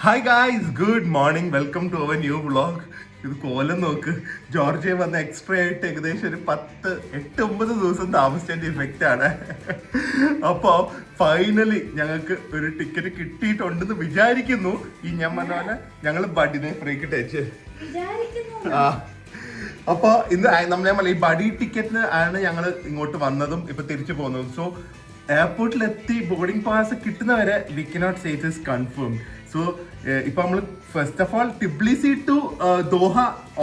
Hi guys, good morning, welcome to our new vlog. ഇത് കോലം നോക്ക്, ജോർജിയ വന്ന എക്സ്ട്രാ ആയിട്ട് ഏകദേശം ഒരു 8-9 ദിവസം താമസിച്ചതിന്റെ ഇഫക്റ്റ് ആണ്. അപ്പോൾ ഫൈനലി ഞങ്ങൾക്ക് ഒരു ടിക്കറ്റ് കിട്ടിയിട്ടുണ്ടെന്ന് വിചാരിക്കുന്നു. ഈ ഞാൻ പറഞ്ഞ പോലെ ഞങ്ങൾ ബഡിനെ ബ്രേക്ക് ടച്ച് അപ്പോൾ ഇന്ന് നമ്മളെ ഈ ബഡി ടിക്കറ്റിന് ആണ് ഞങ്ങൾ ഇങ്ങോട്ട് വന്നതും ഇപ്പൊ തിരിച്ചു പോകുന്നതും. സോ എയർപോർട്ടിലെത്തി ബോർഡിംഗ് പാസ് കിട്ടുന്നവരെ we cannot say it is confirm. So ഇപ്പൊ നമ്മൾ first of all Tbilisi to Doha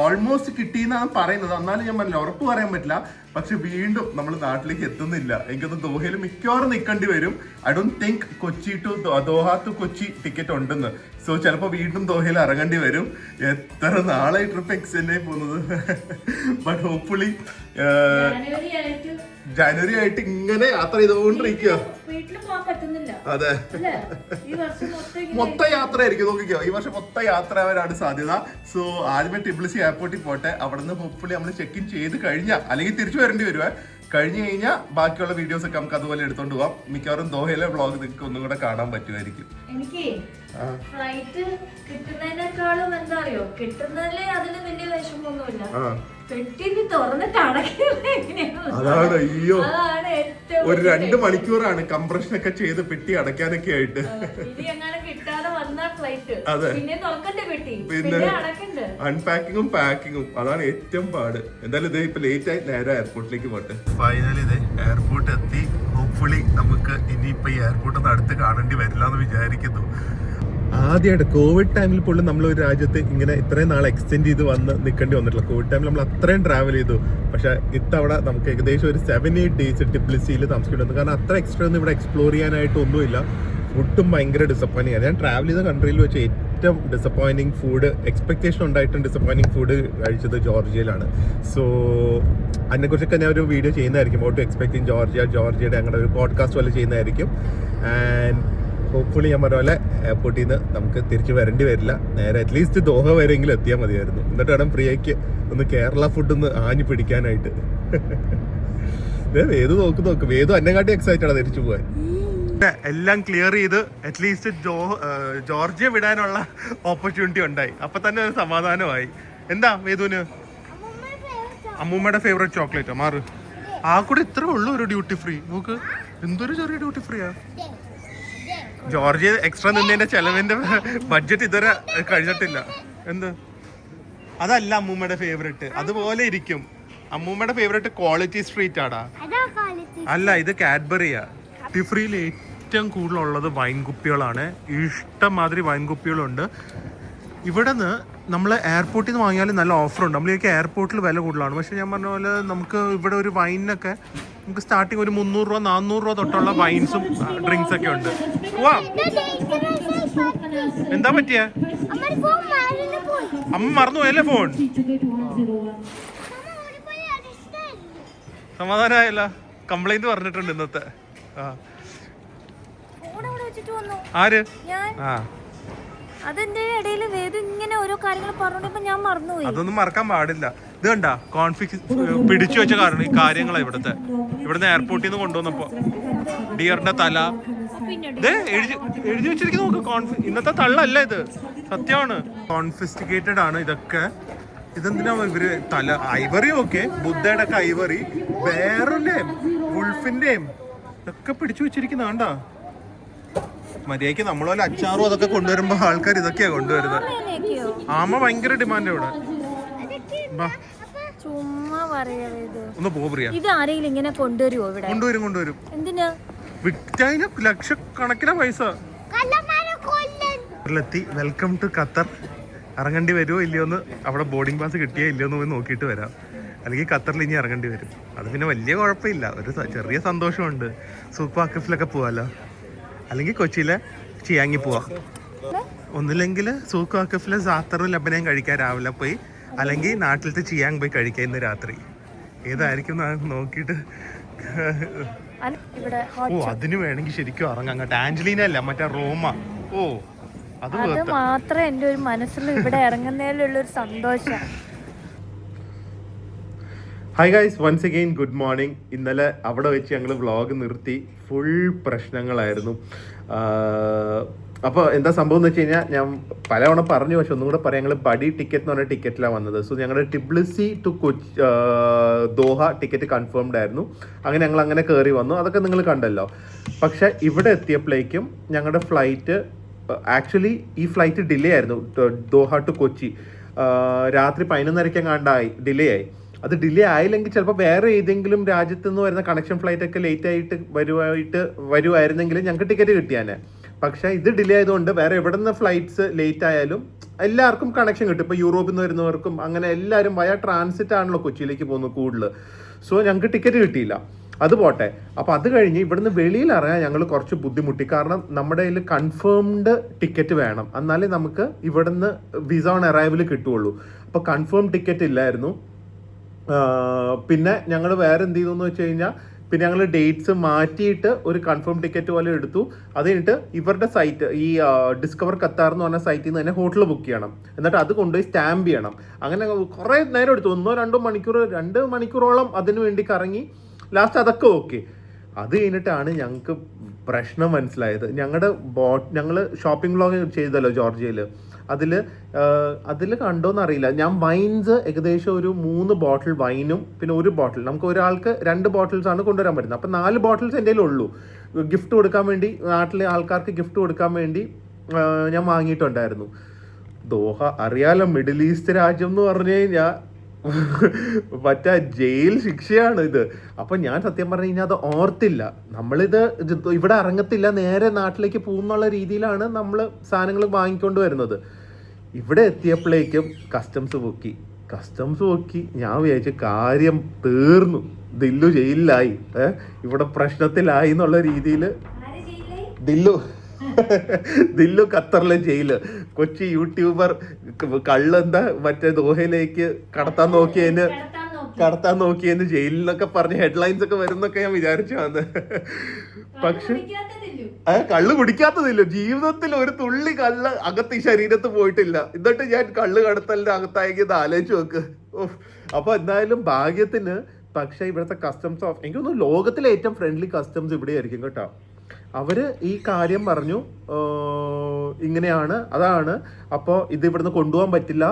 almost കിട്ടിയെന്നാണ് പറയുന്നത്. എന്നാലും ഞാൻ പറഞ്ഞില്ല, ഉറപ്പ് പറയാൻ പറ്റില്ല. പക്ഷെ വീണ്ടും നമ്മൾ നാട്ടിലേക്ക് എത്തുന്നില്ല. എനിക്കത് ദോഹയിൽ മിക്കവാറും നിൽക്കേണ്ടി വരും. I don't think Kochi to Doha to Kochi ticket ഉണ്ടെന്ന്. സോ ചിലപ്പോൾ വീണ്ടും ദോഹയിൽ ഇറങ്ങേണ്ടി വരും. എത്ര നാളെ ട്രിപ്പ് എക്സ്റ്റെൻഡ് ആയി പോകുന്നത്. ബട്ട് ഹോപ്പ്ഫുള്ളി ജനുവരി ആയിട്ട് ഇങ്ങനെ യാത്ര ചെയ്തുകൊണ്ടിരിക്കുക. അതെ, മൊത്തം യാത്ര ആയിരിക്കും. നോക്കിക്കോ, ഈ വർഷം മൊത്തം യാത്ര ആവാനാണ് സാധ്യത. സോ ആദ്യമേ ടിബ്ലിസി എയർപോർട്ടിൽ പോട്ടെ. അവിടെ നിന്ന് ഹോപ്പ്ഫുള്ളി നമ്മൾ ചെക്ക് ഇൻ ചെയ്ത് കഴിഞ്ഞാൽ, അല്ലെങ്കിൽ തിരിച്ചു വരേണ്ടി വരുവേ. കഴിഞ്ഞു കഴിഞ്ഞാൽ ബാക്കിയുള്ള വീഡിയോസ് ഒക്കെ നമുക്ക് അതുപോലെ എടുത്തോണ്ട് പോവാം. മിക്കവാറും ദോഹയിലെ വ്ളോഗ് നിങ്ങൾക്ക് ഒന്നും കൂടെ കാണാൻ പറ്റുമായിരിക്കും. എനിക്ക് ഫ്ലൈറ്റ് കിട്ടുന്നതിനേക്കാളും എന്താ അറിയോ, കിട്ടുന്നതിലെ അതിന് വലിയ വിഷമമൊന്നുമില്ല. പെട്ടിന് തുറന്നിട്ട് അതാണ്, അയ്യോ, ഒരു 2 മണിക്കൂറാണ് കംപ്രഷൻ ഒക്കെ ചെയ്ത് പെട്ടി അടയ്ക്കാനൊക്കെ ആയിട്ട്. പിന്നെ അൺപാക്കിങ്ങും പാക്കിങ്ങും അതാണ് ഏറ്റവും പാട്. എന്തായാലും ഇത് ഇപ്പൊ ലേറ്റ് ആയി നേരെ എയർപോർട്ടിലേക്ക് പോട്ടെ. ഫൈനലി ഇത് എയർപോർട്ട് എത്തി. ഹോപ്പ്ഫുള്ളി നമുക്ക് ഇനിയിപ്പോ ഈ എയർപോർട്ട് ഒന്ന് അടുത്ത് കാണേണ്ടി വരില്ല എന്ന് വിചാരിക്കുന്നു. ആദ്യമായിട്ട് കോവിഡ് ടൈമിൽ പോലും നമ്മൾ ഒരു രാജ്യത്ത് ഇങ്ങനെ ഇത്രയും നാൾ എക്സ്റ്റെൻഡ് ചെയ്ത് വന്ന് നിൽക്കേണ്ടി വന്നിട്ടില്ല. കോവിഡ് ടൈമിൽ നമ്മൾ അത്രയും ട്രാവൽ ചെയ്തു. പക്ഷെ ഇത്തവണ നമുക്ക് ഏകദേശം ഒരു 7-8 ഡേയ്സ് ടിബ്ലിസിയിൽ താമസിക്കേണ്ടി വന്നു. കാരണം അത്ര എക്സ്ട്രാ ഒന്നും ഇവിടെ എക്സ്പ്ലോർ ചെയ്യാനായിട്ട് ഒന്നുമില്ല. ഫുഡും ഭയങ്കര ഡിസപ്പോയിന്റിങ് ആണ്. ഞാൻ ട്രാവൽ ചെയ്ത കൺട്രിയിൽ വെച്ച് ഏറ്റവും ഡിസപ്പോയിന്റിങ് ഫുഡ്, എക്സ്പെക്ടേഷൻ ഉണ്ടായിട്ടും ഡിസപ്പോയിന്റിങ് ഫുഡ് കഴിച്ചത് ജോർജിയയിലാണ്. സോ അതിനെക്കുറിച്ചൊക്കെ ഞാൻ ഒരു വീഡിയോ ചെയ്യുന്നതായിരിക്കും. ഓട്ട് എക്സ്പെക്ടിങ് ജോർജിയയുടെ ഞങ്ങളുടെ ഒരു പോഡ്കാസ്റ്റ് പോലെ ചെയ്യുന്നതായിരിക്കും. ആൻഡ് ഹോപ്പ്ഫുള്ളി ഞാൻ പറഞ്ഞ പോലെ എയർപോർട്ടിൽ നിന്ന് നമുക്ക് തിരിച്ചു വരേണ്ടി വരില്ല. നേരെ അറ്റ്ലീസ്റ്റ് ദോഹ വരെയെങ്കിലും എത്തിയാൽ മതിയായിരുന്നു. എന്നിട്ട് വേണം പ്രിയയ്ക്ക് ഒന്ന് കേരള ഫുഡ് ഒന്ന് ആഞ്ഞു പിടിക്കാനായിട്ട്. വേദു നോക്ക് വേദു എന്നെക്കാട്ടി എക്സൈറ്റഡ് ആണ് തിരിച്ചു പോകാൻ. എല്ലാം ക്ലിയർ ചെയ്ത് അറ്റ്ലീസ്റ്റ് ജോർജിയ വിടാനുള്ള ഓപ്പർച്യൂണിറ്റി ഉണ്ടായി. അപ്പൊ തന്നെ ഒരു സമാധാനമായി. എന്താ വേദുവിന് അമ്മൂമ്മയുടെ ഫേവറേറ്റ് ചോക്ലേറ്റ് മാറ്. ആ കൂടെ ഇത്ര ഉള്ളൂ ഒരു ഡ്യൂട്ടി ഫ്രീ. നോക്ക്, എന്തൊരു ചെറിയ ഡ്യൂട്ടി ഫ്രീയാ. ജോർജിയ എക്സ്ട്രാ നിന്നതിന്റെ ചെലവിന്റെ ബഡ്ജറ്റ് ഇതുവരെ കഴിഞ്ഞിട്ടില്ല. എന്ത് അതല്ല അമ്മൂമ്മയുടെ ഫേവറേറ്റ്, അതുപോലെ ഇരിക്കും. അമ്മൂമ്മയുടെ ഫേവറേറ്റ് ക്വാളിറ്റി സ്ട്രീറ്റ് ആടാ. അല്ല, ഇത് കാഡ്ബറിയാ. ഡ്യൂട്ടി ഫ്രീയിൽ ഏറ്റവും കൂടുതലുള്ളത് വൈൻ കുപ്പികളാണ്. ഇഷ്ടംമാതിരി വൈൻ കുപ്പികളുണ്ട്. ഇവിടെ നിന്ന് നമ്മൾ എയർപോർട്ടിൽ നിന്ന് വാങ്ങിയാലും നല്ല ഓഫറുണ്ട്. നമ്മളൊക്കെ എയർപോർട്ടിൽ വില കൂടുതലാണ്. പക്ഷെ ഞാൻ പറഞ്ഞ പോലെ നമുക്ക് ഇവിടെ ഒരു വൈനൊക്കെ നമുക്ക് സ്റ്റാർട്ടിങ് ഒരു 300 രൂപ 400 രൂപ തൊട്ടുള്ള വൈൻസും ഡ്രിങ്ക്സ് ഒക്കെ ഉണ്ട്. എന്താ പറ്റിയ അമ്മ മറന്നു പോയല്ലേ ഫോൺ? സമാധാനമായല്ല, കംപ്ലൈന്റ് പറഞ്ഞിട്ടുണ്ട് ഇന്നത്തെ. ആര്? അതിന്റെ ഇടയിൽ വേദം ഇങ്ങനെ ഓരോ കാര്യങ്ങൾ പറഞ്ഞോണ്ടിപ്പോ ഞാൻ മറന്നുപോയി. അതൊന്നും മറക്കാൻ പാടില്ല. ഇത് കണ്ട കോൺഫിക്സ് പിടിച്ചു വെച്ച കാര്യങ്ങളാ ഇവിടുന്ന് എയർപോർട്ടിൽ നിന്ന് കൊണ്ടുവന്നപ്പോ. ഡിയറിന്റെ തല എഴുതി വെച്ചിരിക്കുന്നു. നോക്ക്, ഇന്നത്തെ തള്ളല്ല ഇത്, സത്യമാണ്. കോൺഫിസ്റ്റിക്കേറ്റഡ് ആണ് ഇതൊക്കെ. ഇതെന്തിനാ ഇവര് തല ഐവറി, ഓക്കെ, ബുദ്ധയുടെ ഒക്കെ ഐവറി, ബേറിന്റെയും വുൾഫിന്റെയും ഇതൊക്കെ പിടിച്ചു വെച്ചിരിക്കുന്ന കണ്ടാ. മര്യാദയ്ക്ക് നമ്മളെ അച്ചാറും അതൊക്കെ കൊണ്ടുവരുമ്പോ ആൾക്കാർ ഇതൊക്കെയാ കൊണ്ടുവരുന്നത്. ആമ ഭയങ്കര ഡിമാൻഡ് ഇവിടെ. ഒന്ന് പോറിയ ഇത് ആരെങ്കിലും ഇങ്ങനെ കൊണ്ടുവരുമോ? ഇവിടെ കൊണ്ടുവരും. എന്തിനാ? വിറ്റായിന് ലക്ഷക്കണക്കിന് പൈസ. Welcome to Qatar. ഇറങ്ങേണ്ടി വരുമോ ഇല്ലയോന്ന്, അവിടെ ബോർഡിംഗ് പാസ് കിട്ടിയോ ഇല്ലയോന്ന് പോയി നോക്കിയിട്ട് വരാം. അല്ലെങ്കിൽ ഖത്തറിൽ ഇനി ഇറങ്ങേണ്ടി വരും. അത് പിന്നെ വലിയ കുഴപ്പമില്ല, ഒരു ചെറിയ സന്തോഷമുണ്ട്. സൂക്ക് വാക്കഫിലൊക്കെ പോവാലോ, അല്ലെങ്കിൽ കൊച്ചിയിലെ ചിയാങ്ങി പോവാം. ഒന്നില്ലെങ്കിൽ സൂക്ക് വാക്കഫിലെ സാത്തറും ലബനയും കഴിക്കാൻ രാവിലെ പോയി, അല്ലെങ്കിൽ നാട്ടിലത്തെ ചിയാങ് പോയി കഴിക്കാം ഇന്ന് രാത്രി. ഏതായിരിക്കും നോക്കിയിട്ട്. ഓ, അതിന് വേണമെങ്കിൽ ശരിക്കും ഇറങ്ങാം. അങ്ങോട്ട് ആഞ്ചലീന അല്ല, മറ്റേ റോമ. ഓ, അത് മാത്രമേ എൻ്റെ ഒരു മനസ്സിൽ ഇവിടെ ഇറങ്ങുന്നതിലുള്ള ഒരു സന്തോഷം. Hi guys, once again good morning. ഇന്നലെ അവിടെ വെച്ച് ഞങ്ങൾ വ്ളോഗ് നിർത്തി. ഫുൾ പ്രശ്നങ്ങളായിരുന്നു. അപ്പോൾ എന്താ സംഭവം എന്ന് വെച്ച് കഴിഞ്ഞാൽ, ഞാൻ പലവണ പറഞ്ഞു, പക്ഷെ ഒന്നും കൂടെ പറയാം. ഞങ്ങൾ ബഡി ടിക്കറ്റ് എന്ന് പറഞ്ഞ ടിക്കറ്റിലാണ് വന്നത്. സോ ഞങ്ങളുടെ Tbilisi to Doha ticket confirmed ആയിരുന്നു. അങ്ങനെ ഞങ്ങൾ അങ്ങനെ കയറി വന്നു. അതൊക്കെ നിങ്ങൾ കണ്ടല്ലോ. പക്ഷെ ഇവിടെ എത്തിയപ്പോഴേക്കും ഞങ്ങളുടെ ഫ്ലൈറ്റ് ആക്ച്വലി ഈ ഫ്ലൈറ്റ് ഡിലേ ആയിരുന്നു. ദോഹ ടു കൊച്ചി രാത്രി 11:30 കണ്ടായി ഡിലേ ആയി. അത് ഡിലേ ആയില്ലെങ്കിൽ ചിലപ്പോൾ വേറെ ഏതെങ്കിലും രാജ്യത്ത് നിന്ന് വരുന്ന കണക്ഷൻ ഫ്ലൈറ്റ് ഒക്കെ ലേറ്റ് ആയിട്ട് വരുമായിരുന്നെങ്കിൽ ഞങ്ങൾക്ക് ടിക്കറ്റ് കിട്ടിയാനെ. പക്ഷേ ഇത് ഡിലേ ആയതുകൊണ്ട് വേറെ എവിടെ നിന്ന് ഫ്ലൈറ്റ്സ് ലേറ്റ് ആയാലും എല്ലാവർക്കും കണക്ഷൻ കിട്ടും. ഇപ്പോൾ യൂറോപ്പിൽ നിന്ന് വരുന്നവർക്കും അങ്ങനെ എല്ലാവരും വയ ട്രാൻസിറ്റ് ആണല്ലോ കൊച്ചിയിലേക്ക് പോകുന്നത് കൂടുതൽ. സോ ഞങ്ങൾക്ക് ടിക്കറ്റ് കിട്ടിയില്ല. അത് പോട്ടെ. അപ്പോൾ അത് കഴിഞ്ഞ് ഇവിടുന്ന് വെളിയിൽ ഇറങ്ങാൻ ഞങ്ങൾ കുറച്ച് ബുദ്ധിമുട്ടി. കാരണം നമ്മുടെ കയ്യിൽ കൺഫേംഡ് ടിക്കറ്റ് വേണം, എന്നാലേ നമുക്ക് ഇവിടുന്ന് വിസ ഓൺ അറൈവൽ കിട്ടുകയുള്ളൂ. അപ്പോൾ കൺഫേം ടിക്കറ്റ് ഇല്ലായിരുന്നു. പിന്നെ ഞങ്ങൾ വേറെ എന്ത് ചെയ്തു എന്ന് വെച്ച് കഴിഞ്ഞാൽ, പിന്നെ ഞങ്ങൾ ഡേറ്റ്സ് മാറ്റിയിട്ട് ഒരു കൺഫേം ടിക്കറ്റ് പോലെ എടുത്തു. അത് കഴിഞ്ഞിട്ട് ഇവരുടെ സൈറ്റ്, ഈ ഡിസ്കവർ ഖത്താർ എന്ന് പറഞ്ഞ സൈറ്റിൽ നിന്ന് തന്നെ ഹോട്ടൽ ബുക്ക് ചെയ്യണം. എന്നിട്ട് അത് കൊണ്ടുപോയി സ്റ്റാമ്പ് ചെയ്യണം. അങ്ങനെ കുറേ നേരം എടുത്തു. 1-2 മണിക്കൂർ, 2 മണിക്കൂറോളം അതിനു വേണ്ടി കറങ്ങി. ലാസ്റ്റ് അതൊക്കെ ഓക്കെ. അത് കഴിഞ്ഞിട്ടാണ് ഞങ്ങൾക്ക് പ്രശ്നം മനസ്സിലായത്. ഞങ്ങൾ ഷോപ്പിംഗ് വ്ളോഗ് ചെയ്തല്ലോ ജോർജിയയിൽ. അതിൽ കണ്ടോന്നറിയില്ല. ഞാൻ വൈൻസ് ഏകദേശം ഒരു 3 ബോട്ടിൽ വൈനും പിന്നെ 1 ബോട്ടിൽ, നമുക്ക് ഒരാൾക്ക് 2 ബോട്ടിൽസ് ആണ് കൊണ്ടുവരാൻ പറ്റുന്നത്. അപ്പം 4 ബോട്ടിൽസ് എൻ്റെ ഉള്ളൂ. ഗിഫ്റ്റ് കൊടുക്കാൻ വേണ്ടി, നാട്ടിലെ ആൾക്കാർക്ക് ഗിഫ്റ്റ് കൊടുക്കാൻ വേണ്ടി ഞാൻ വാങ്ങിയിട്ടുണ്ടായിരുന്നു. ദോഹ അറിയാലോ, മിഡിൽ ഈസ്റ്റ് രാജ്യം എന്ന് പറഞ്ഞു കഴിഞ്ഞാൽ മറ്റേ ജയിൽ ശിക്ഷയാണ് ഇത്. അപ്പം ഞാൻ സത്യം പറഞ്ഞു കഴിഞ്ഞാൽ അത് ഓർത്തില്ല. നമ്മളിത് ഇവിടെ ഇറങ്ങത്തില്ല, നേരെ നാട്ടിലേക്ക് പോകുന്നുള്ള രീതിയിലാണ് നമ്മൾ സാധനങ്ങൾ വാങ്ങിക്കൊണ്ട് വരുന്നത്. ഇവിടെ എത്തിയപ്പോഴേക്കും കസ്റ്റംസ് പൊക്കി. ഞാൻ വിചാരിച്ചു കാര്യം തീർന്നു, ദില്ലു ജയിലിലായി, ഇവിടെ പ്രശ്നത്തിലായി എന്നുള്ള രീതിയിൽ. ദില്ലു ഖത്തറിലെ ജയില്. കൊച്ചി യൂട്യൂബർ കള്ളെന്താ മറ്റേ ദോഹയിലേക്ക് കടത്താൻ നോക്കിയതിന് ജയിലിൽ നിന്നൊക്കെ പറഞ്ഞ് ഹെഡ്ലൈൻസ് ഒക്കെ വരുന്നൊക്കെ ഞാൻ വിചാരിച്ചു വന്ന്. പക്ഷെ കള്ള് കുടിക്കാത്തതില്ല. ജീവിതത്തിൽ ഒരു തുള്ളി കള്ള് അകത്ത് ഈ ശരീരത്ത് പോയിട്ടില്ല. എന്നിട്ട് ഞാൻ കള്ള് കടത്തലിന്റെ അകത്തായത് ആലോചിച്ച് നോക്ക്. അപ്പൊ എന്തായാലും ഭാഗ്യത്തിന്. പക്ഷെ ഇവിടുത്തെ കസ്റ്റംസ് എനിക്ക് തോന്നുന്നു ലോകത്തിലെ ഏറ്റവും ഫ്രണ്ട്ലി കസ്റ്റംസ് ഇവിടെ ആയിരിക്കും കേട്ടോ. അവർ ഈ കാര്യം പറഞ്ഞു, ഇങ്ങനെയാണ് അതാണ്, അപ്പോൾ ഇത് ഇവിടുന്ന് കൊണ്ടുപോകാൻ പറ്റില്ല.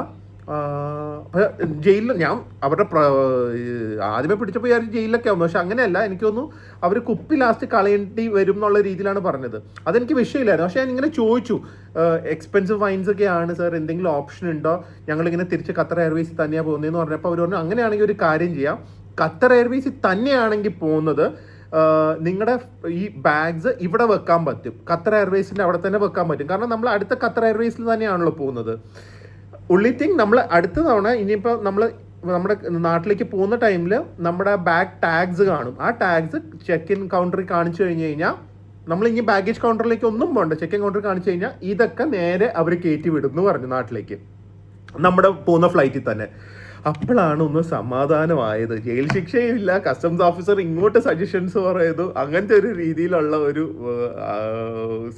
ജയിലിൽ ഞാൻ അവരുടെ ആദ്യമേ പിടിച്ചപ്പോൾ വിചാരിച്ചു ജയിലിലൊക്കെ ആവുന്നു. പക്ഷെ അങ്ങനെയല്ല. എനിക്ക് തോന്നുന്നു അവർ കുപ്പി ലാസ്റ്റ് കളയേണ്ടി വരും എന്നുള്ള രീതിയിലാണ് പറഞ്ഞത്. അതെനിക്ക് വിഷയമില്ലായിരുന്നു. പക്ഷെ ഞാൻ ഇങ്ങനെ ചോദിച്ചു, എക്സ്പെൻസീവ് വൈൻസ് ഒക്കെയാണ് സാർ, എന്തെങ്കിലും ഓപ്ഷൻ ഉണ്ടോ, ഞങ്ങളിങ്ങനെ തിരിച്ച് ഖത്തർ എയർവേസിൽ തന്നെയാണ് പോകുന്നതെന്ന് പറഞ്ഞപ്പോൾ അവർ പറഞ്ഞു അങ്ങനെയാണെങ്കിൽ ഒരു കാര്യം ചെയ്യാം, ഖത്തർ എയർവേസിൽ തന്നെയാണെങ്കിൽ പോകുന്നത് നിങ്ങളുടെ ഈ ബാഗ്സ് ഇവിടെ വെക്കാൻ പറ്റും. ഖത്തർ എയർവേസിൻ്റെ അവിടെ തന്നെ വെക്കാൻ പറ്റും. കാരണം നമ്മൾ അടുത്ത ഖത്തർ എയർവേസിൽ തന്നെയാണല്ലോ പോകുന്നത്. ഉള്ളി തിങ് നമ്മൾ അടുത്ത തവണ ഇനിയിപ്പോൾ നമ്മുടെ നാട്ടിലേക്ക് പോകുന്ന ടൈമിൽ നമ്മുടെ ബാഗ് ടാഗ്സ് കാണും. ആ ടാഗ്സ് ചെക്ക് ഇൻ കൗണ്ടറിൽ കാണിച്ചു കഴിഞ്ഞ് കഴിഞ്ഞാൽ നമ്മൾ ഇനി ബാഗേജ് കൗണ്ടറിലേക്ക് ഒന്നും പോകണ്ട. ചെക്ക് ഇൻ കൗണ്ടറിൽ കാണിച്ചു കഴിഞ്ഞാൽ ഇതൊക്കെ നേരെ അവർ കയറ്റി വിടും എന്ന് പറഞ്ഞു നാട്ടിലേക്ക്, നമ്മുടെ പോകുന്ന ഫ്ലൈറ്റിൽ തന്നെ. അപ്പോഴാണ് ഒന്ന് സമാധാനമായത്. ജയിൽ ശിക്ഷയില്ല, കസ്റ്റംസ് ഓഫീസർ ഇങ്ങോട്ട് സജഷൻസ് പറയുന്നു. അങ്ങനത്തെ ഒരു രീതിയിലുള്ള ഒരു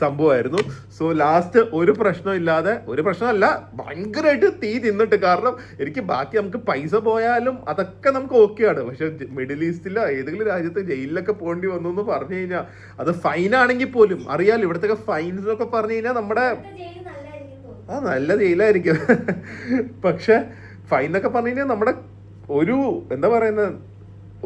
സംഭവമായിരുന്നു. സോ ലാസ്റ്റ് ഒരു പ്രശ്നമില്ലാതെ, ഒരു പ്രശ്നമല്ല, ഭയങ്കരമായിട്ട് തീ തിന്നിട്ട്. കാരണം എനിക്ക് ബാക്കി നമുക്ക് പൈസ പോയാലും അതൊക്കെ നമുക്ക് ഓക്കെയാണ്. പക്ഷെ മിഡിൽ ഈസ്റ്റിലോ ഏതെങ്കിലും രാജ്യത്ത് ജയിലിലൊക്കെ പോകേണ്ടി വന്നു എന്ന് പറഞ്ഞു കഴിഞ്ഞാൽ, അത് ഫൈനാണെങ്കിൽ പോലും അറിയാലോ, ഇവിടുത്തെ ഫൈൻസ് എന്നൊക്കെ പറഞ്ഞു കഴിഞ്ഞാൽ നമ്മുടെ നല്ല ജയിലായിരിക്കും. പക്ഷെ ഫൈൻ എന്നൊക്കെ പറഞ്ഞു കഴിഞ്ഞാൽ നമ്മുടെ ഒരു എന്താ പറയുന്നത്,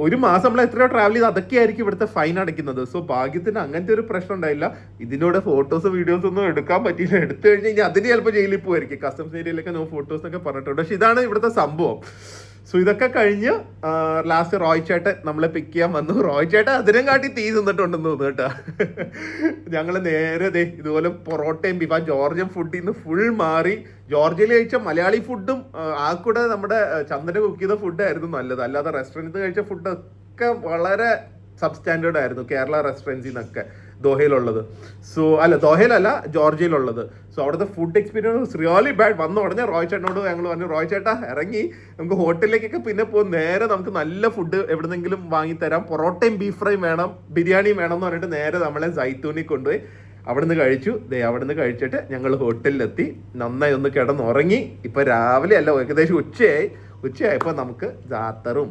ഒരു മാസം നമ്മൾ എത്രയോ ട്രാവൽ ചെയ്ത് അതൊക്കെ ആയിരിക്കും ഇവിടുത്തെ ഫൈൻ അടയ്ക്കുന്നത്. സോ ഭാഗ്യത്തിന് അങ്ങനത്തെ ഒരു പ്രശ്നം ഉണ്ടായില്ല. ഇതിനോട് ഫോട്ടോസ് വീഡിയോസ് ഒന്നും എടുക്കാൻ പറ്റിയില്ല. എടുത്തു കഴിഞ്ഞ് കഴിഞ്ഞാൽ അതിന് ചിലപ്പോൾ ജയിലിൽ പോയിരിക്കും. കസ്റ്റംസ് ഏരിയയിലൊക്കെ നോ ഫോട്ടോസ് എന്നൊക്കെ പറഞ്ഞിട്ടുണ്ട്. പക്ഷെ ഇതാണ് ഇവിടുത്തെ സംഭവം. സോ ഇതൊക്കെ കഴിഞ്ഞ് ലാസ്റ്റ് റോയ് ചേട്ടൻ നമ്മളെ പിക്ക് ചെയ്യാൻ വന്നു. റോയ് ചേട്ടൻ അതിനെ കാട്ടി തീ തിന്നിട്ടുണ്ടെന്ന് തോന്നുന്നു കേട്ടോ. ഞങ്ങൾ നേരെ ഇതുപോലെ പൊറോട്ടയും ബീഫ്, ആ ജോർജിയൻ ഫുഡിൽ നിന്ന് ഫുൾ മാറി ജോർജിയയിൽ കഴിച്ച മലയാളി ഫുഡും ആ കൂടെ നമ്മുടെ ചന്ദന കുക്ക് ചെയ്ത ഫുഡായിരുന്നു നല്ലത്. അല്ലാതെ റെസ്റ്റോറൻറ്റിൽ കഴിച്ച ഫുഡൊക്കെ വളരെ സബ്സ്റ്റാൻഡേർഡ് ആയിരുന്നു. കേരള റെസ്റ്റോറൻറ്റിൽ നിന്നൊക്കെ ദോഹയിലുള്ളത്. സോ അല്ല, ദോഹയിലല്ല, ജോർജിയയിലുള്ളത്. സോ അവിടുത്തെ ഫുഡ് എക്സ്പീരിയൻസ് റിയലി ബാഡ്. വന്ന ഉടനെ റോയ് ചേട്ടനോട് ഞങ്ങൾ പറഞ്ഞു, റോയ് ചേട്ടാ ഇറങ്ങി നമുക്ക് ഹോട്ടലിലേക്കൊക്കെ പിന്നെ പോകും, നേരെ നമുക്ക് നല്ല ഫുഡ് എവിടെന്നെങ്കിലും വാങ്ങിത്തരാം, പൊറോട്ടയും ബീഫ് ഫ്രൈയും വേണം, ബിരിയാണിയും വേണം എന്ന് പറഞ്ഞിട്ട് നേരെ നമ്മളെ സൈത്തൂനിൽ കൊണ്ടുപോയി അവിടുന്ന് കഴിച്ചു. അവിടുന്ന് കഴിച്ചിട്ട് ഞങ്ങൾ ഹോട്ടലിലെത്തി. നന്നായി ഒന്ന് കിടന്നുറങ്ങി. ഇപ്പം രാവിലെ അല്ല, ഏകദേശം ഉച്ചയായി. ഉച്ചയായപ്പോൾ നമുക്ക് ജാത്തറും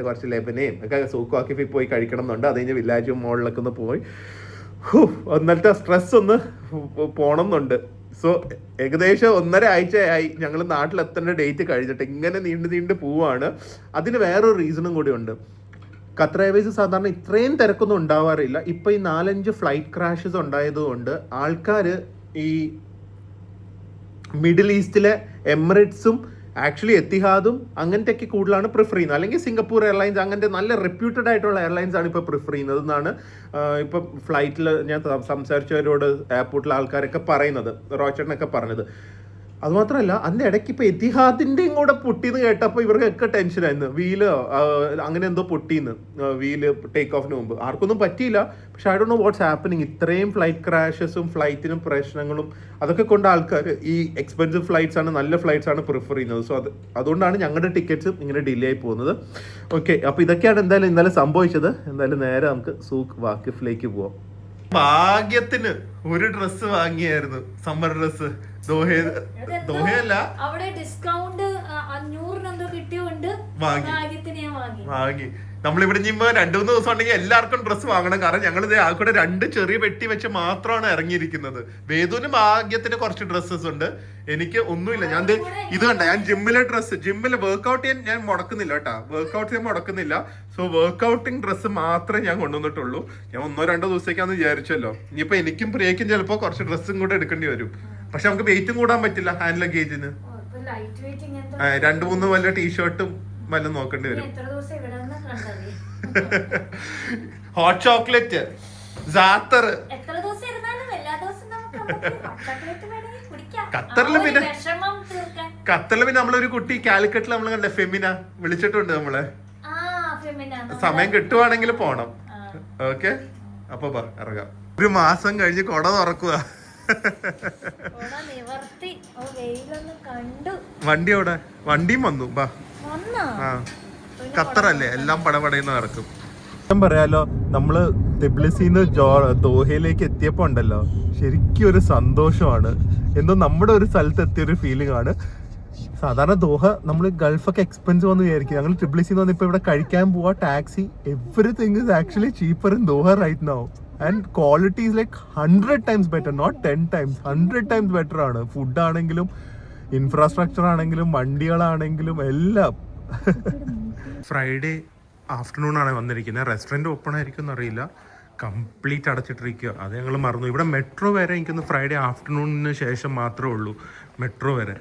കുറച്ച് ലെബനയും ഒക്കെ സൂക്ക് വാക്കിഫിൽ പോയി കഴിക്കണം എന്നുണ്ട്. അത് കഴിഞ്ഞ് വില്ലേജും മോളിലൊക്കെ ഒന്ന് പോയി ഒന്നത്തെ സ്ട്രെസ് ഒന്ന് പോണം എന്നുണ്ട്. സോ ഏകദേശം 1.5 ആഴ്ചയായി ഞങ്ങൾ നാട്ടിലെത്തേണ്ട ഡേറ്റ് കഴിഞ്ഞിട്ട് ഇങ്ങനെ നീണ്ടു പോവാണ്. അതിന് വേറൊരു റീസണും കൂടി ഉണ്ട്. ഖത്തർ എയർവേസ് സാധാരണ ഇത്രയും തിരക്കൊന്നും ഉണ്ടാവാറില്ല. ഇപ്പം ഈ 4-5 ഫ്ലൈറ്റ് ക്രാഷസ് ഉണ്ടായതുകൊണ്ട് ആൾക്കാർ ഈ മിഡിൽ ഈസ്റ്റിലെ എമിറേറ്റ്സും ആക്ച്വലി എത്തിഹാദും അങ്ങനത്തെയൊക്കെ കൂടുതലാണ് പ്രിഫർ ചെയ്യുന്നത്. അല്ലെങ്കിൽ സിംഗപ്പൂർ എയർലൈൻസ് അങ്ങനത്തെ നല്ല റെപ്യൂട്ടഡ് ആയിട്ടുള്ള എയർലൈൻസ് ആണ് ഇപ്പോൾ പ്രിഫർ ചെയ്യുന്നത് എന്നാണ് ഇപ്പം ഫ്ലൈറ്റിൽ ഞാൻ സംസാരിച്ചവരോട് എയർപോർട്ടിലെ ആൾക്കാരൊക്കെ പറയുന്നത്, റോച്ചേട്ടനൊക്കെ പറഞ്ഞത്. അതുമാത്രമല്ല അതിൻ്റെ ഇടയ്ക്ക് ഇപ്പോൾ എത്തിഹാദിൻ്റെയും കൂടെ പൊട്ടിയെന്ന് കേട്ടപ്പോൾ ഇവർക്കൊക്കെ ടെൻഷനായിരുന്നു. വീല് അങ്ങനെ എന്തോ പൊട്ടിയെന്ന്, വീല് ടേക്ക് ഓഫിന് മുമ്പ്. ആർക്കൊന്നും പറ്റിയില്ല, പക്ഷെ I don't know what's happening. ഇത്രയും ഫ്ലൈറ്റ് ക്രാഷസും ഫ്ലൈറ്റിനും പ്രശ്നങ്ങളും അതൊക്കെ കൊണ്ട് ആൾക്കാർ ഈ എക്സ്പെൻസീവ് ഫ്ലൈറ്റ്സ് ആണ്, നല്ല ഫ്ലൈറ്റ്സ് ആണ് പ്രിഫർ ചെയ്യുന്നത്. സോ അതുകൊണ്ടാണ് ഞങ്ങളുടെ ടിക്കറ്റ്സും ഇങ്ങനെ ഡിലേ ആയി പോകുന്നത്. ഓക്കെ, അപ്പോൾ ഇതൊക്കെയാണ് എന്തായാലും ഇന്നലെ സംഭവിച്ചത്. എന്തായാലും നേരെ നമുക്ക് സൂക്ക് വാക്കിഫിലേക്ക് പോവാം. ഭാഗ്യത്തിന് ഒരു ഡ്രസ്സ് വാങ്ങിയായിരുന്നു, സമ്മർ ഡ്രസ്സ്. ദോഹയല്ല, അവിടെ ഡിസ്കൗണ്ട് 500 കിട്ടിയോണ്ട് വാങ്ങി. നമ്മളിവിടെ ഇനിയിപ്പോ 2-3 ദിവസം ഉണ്ടെങ്കിൽ എല്ലാവർക്കും ഡ്രസ്സ് വാങ്ങണം. കാരണം ഞങ്ങൾ ആ കൂടെ 2 ചെറിയ പെട്ടി വെച്ച് മാത്രമാണ് ഇറങ്ങിയിരിക്കുന്നത്. വേദുവിന് ഭാഗ്യത്തിന് കുറച്ച് ഡ്രസ്സസ് ഉണ്ട്, എനിക്ക് ഒന്നുമില്ല. ഞാൻ ഇത് കണ്ട, ഞാൻ ജിമ്മിൽ വർക്ക്ഔട്ട് ചെയ്യാൻ ഞാൻ മുടക്കുന്നില്ല കേട്ടാ, വർക്ക്ഔട്ട് ചെയ്യാൻ മുടക്കുന്നില്ല. സോ വർക്ക്ഔട്ടിങ് ഡ്രസ്സ് മാത്രമേ ഞാൻ കൊണ്ടുവന്നിട്ടുള്ളൂ. ഞാൻ 1-2 ദിവസത്തേക്കാന്ന് വിചാരിച്ചല്ലോ. ഇനിയിപ്പോ എനിക്കും പ്രിയക്കും ചിലപ്പോ കുറച്ച് ഡ്രസ്സും കൂടെ എടുക്കേണ്ടി വരും. പക്ഷെ നമുക്ക് വെയിറ്റും കൂടാൻ പറ്റില്ല ഹാൻഡ് ലഗേജിന്. 2-3 വല്ല ടീഷർട്ടും വല്ല നോക്കേണ്ടി വരും. ഹോട്ട് ചോക്ലേറ്റ്, ജാത്തർ. ഖത്തറിൽ പിന്നെ നമ്മളൊരു കുട്ടി കാലിക്കറ്റിൽ നമ്മൾ കണ്ടേ, ഫെമിന, വിളിച്ചിട്ടുണ്ട് നമ്മളെ. സമയം കിട്ടുവാണെങ്കിൽ പോണം. ഓക്കെ, അപ്പൊ ഇറങ്ങാം. 1 മാസം കഴിഞ്ഞ് കൊട തുറക്കുക. വണ്ടി അവിടെ, വണ്ടിയും വന്നു. ബാ, ഖത്തറല്ലേ, എല്ലാം പടപടയെന്ന് നടക്കും. പറയാലോ, നമ്മള് തിബ്ലിസിന്ന് ദോഹയിലേക്ക് എത്തിയപ്പോ ഉണ്ടല്ലോ, ശരിക്കും ഒരു സന്തോഷമാണ്. എന്തോ നമ്മുടെ ഒരു സ്ഥലത്ത് എത്തിയൊരു ഫീലിംഗ് ആണ്. സാധാരണ ദോഹ നമ്മൾ ഗൾഫൊക്കെ എക്സ്പെൻസീവ് എന്ന് വിചാരിക്കും. ഞങ്ങൾ ട്രിപ്പിളിസിന്ന് വന്ന് ഇപ്പൊ ഇവിടെ കഴിക്കാൻ പോവാ, taxi, everything is actually cheaper in Doha right now. And quality is like 100 times better, not 10 times, 100 times better ആണ്. ഫുഡ് ആണെങ്കിലും ഇൻഫ്രാസ്ട്രക്ചർ ആണെങ്കിലും വണ്ടികളാണെങ്കിലും എല്ലാം. ഫ്രൈഡേ ആഫ്റ്റർനൂൺ ആണ് വന്നിരിക്കുന്നത്. റെസ്റ്റോറൻറ്റ് ഓപ്പൺ ആയിരിക്കും എന്നറിയില്ല, കംപ്ലീറ്റ് അടച്ചിട്ടിരിക്കുക. അത് ഞങ്ങൾ മറന്നു. ഇവിടെ മെട്രോ വരെ എനിക്കൊന്ന് ഫ്രൈഡേ ആഫ്റ്റർനൂണിന് ശേഷം മാത്രമേ ഉള്ളൂ മെട്രോ വരെ.